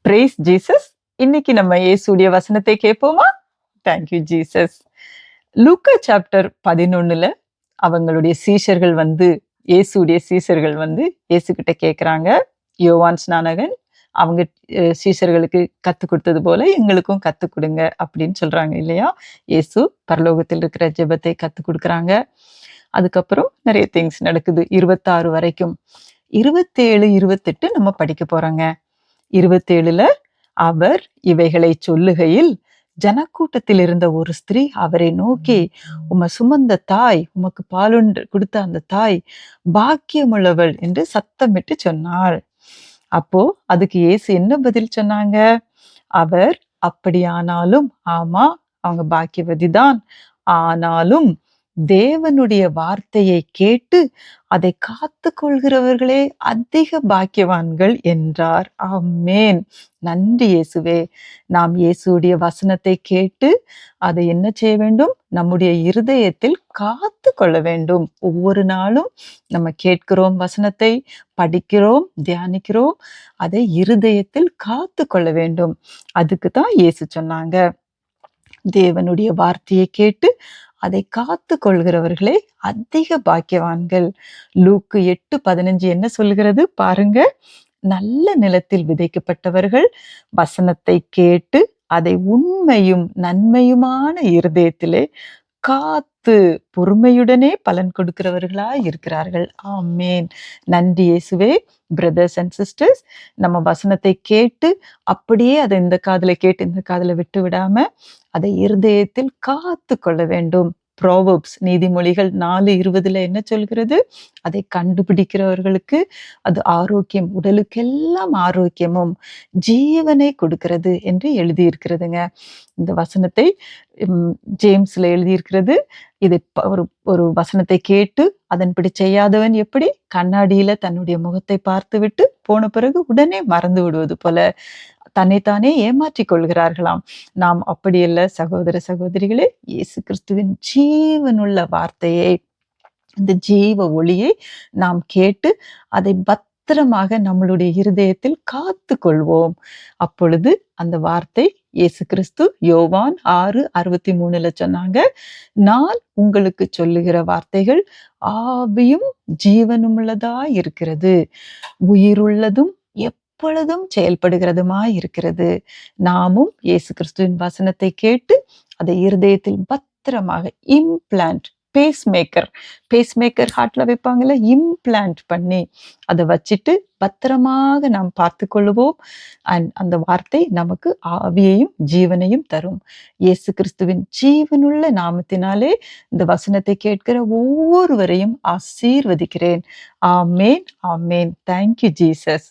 Brace Jesus. இன்னைக்கு நம்ம இயேசுடைய வசனத்தை கேட்போமா? Thank you Jesus. லூக்கா சாப்டர் 11ல அவங்களுடைய சீஷர்கள் வந்து இயேசுடைய சீஷர்கள் வந்து இயேசுகிட்ட கேட்குறாங்க. யோவான் ஸ்நானகன் அவங்க சீஷர்களுக்கு கற்றுக் கொடுத்தது போல எங்களுக்கும் கற்றுக் கொடுங்க அப்படின்னு சொல்றாங்க இல்லையா? இயேசு பரலோகத்தில் இருக்கிற ஜெபத்தை கற்றுக் கொடுக்குறாங்க. அதுக்கப்புறம் நிறைய திங்ஸ் நடக்குது 26 வரைக்கும். 27, 28 நம்ம படிக்க போறோங்க. 27ல அவர் இவைகளை சொல்லுகையில் ஜனக்கூட்டத்தில் இருந்த ஒரு ஸ்திரீ அவரை நோக்கி, உம்மை சுமந்த தாய், உமக்கு பாலுண்டு கொடுத்த அந்த தாய் பாக்கியமுள்ளவள் என்று சத்தமிட்டு சொன்னாள். அப்போ அதுக்கு இயேசு என்ன பதில் சொன்னாங்க? அவர் அப்படியானாலும், ஆமா அவங்க பாக்கியவதிதான், ஆனாலும் தேவனுடைய வார்த்தையை கேட்டு அதை காத்து கொள்கிறவர்களே அதிக பாக்கியவான்கள் என்றார். ஆமென். நன்றி இயேசுவே. நாம் இயேசுடைய வசனத்தை கேட்டு அதை என்ன செய்ய வேண்டும்? நம்முடைய இருதயத்தில் காத்து கொள்ள வேண்டும். ஒவ்வொரு நாளும் நம்ம கேட்கிறோம் வசனத்தை, படிக்கிறோம், தியானிக்கிறோம், அதை இருதயத்தில் காத்து கொள்ள வேண்டும். அதுக்கு தான் இயேசு சொன்னாங்க, தேவனுடைய வார்த்தையை கேட்டு அதை காத்து கொள்கிறவர்களே அதிக பாக்கியவான்கள். லூக்கு 8:15 என்ன சொல்கிறது பாருங்க. நல்ல நிலத்தில் விதைக்கப்பட்டவர்கள் வசனத்தை கேட்டு அதை உண்மையும் நன்மையுமான இருதயத்திலே காத்து பொறுமையுடனே பலன் கொடுக்கிறவர்களா இருக்கிறார்கள். ஆமேன். நன்றி இயேசுவே. பிரதர்ஸ் அண்ட் சிஸ்டர்ஸ், நம்ம வசனத்தை கேட்டு அப்படியே அதை இந்த காதுல கேட்டு இந்த காதுல விட்டு விடாம அதை இருதயத்தில் காத்து கொள்ள வேண்டும். ப்ரோவர்ப்ஸ் நீதிமொழிகள் 4:20 என்ன சொல்கிறது? அதை கண்டுபிடிக்கிறவர்களுக்கு அது ஆரோக்கியம், உடலுக்கெல்லாம் ஆரோக்கியமும் ஜீவனை கொடுக்கிறது என்று எழுதியிருக்கிறதுங்க. இந்த வசனத்தை ஜேம்ஸ்ல எழுதியிருக்கிறது. இதை ஒரு வசனத்தை கேட்டு அதன்படி செய்யாதவன் எப்படி கண்ணாடியில தன்னுடைய முகத்தை பார்த்து விட்டு போன பிறகு உடனே மறந்து விடுவது போல தன்னைத்தானே ஏமாற்றிக் கொள்கிறார்களாம். நாம் அப்படியல்ல சகோதர சகோதரிகளே. இயேசு கிறிஸ்துவின் ஜீவனுள்ள வார்த்தையை, இந்த ஜீவ ஒளியை நாம் கேட்டு அதை பத்திரமாக நம்மளுடைய இருதயத்தில் காத்து கொள்வோம். அப்பொழுது அந்த வார்த்தை இயேசு கிறிஸ்து யோவான் 6:63 சொன்னாங்க, நான் உங்களுக்கு சொல்லுகிற வார்த்தைகள் ஆவியும் ஜீவனும் உள்ளதாய் இருக்கிறது, உயிருள்ளதும் எப்பொழுதும் செயல்படுகிறதுமாய் இருக்கிறது. நாமும் இயேசு கிறிஸ்துவின் வசனத்தை கேட்டு அதை இருதயத்தில் பத்திரமாக இம்ப்ளான்ட், பேஸ்மேக்கர் ஹார்ட்ல வைப்பாங்கல்ல, இம்ப்ளான்ட் பண்ணி அதை வச்சுட்டு பத்திரமாக நாம் பார்த்து கொள்ளுவோம். அந்த வார்த்தை நமக்கு ஆவியையும் ஜீவனையும் தரும். இயேசு கிறிஸ்துவின் ஜீவனுள்ள நாமத்தினாலே இந்த வசனத்தை கேட்கிற ஒவ்வொருவரையும் ஆசீர்வதிக்கிறேன். ஆமேன், ஆமேன். Thank you Jesus.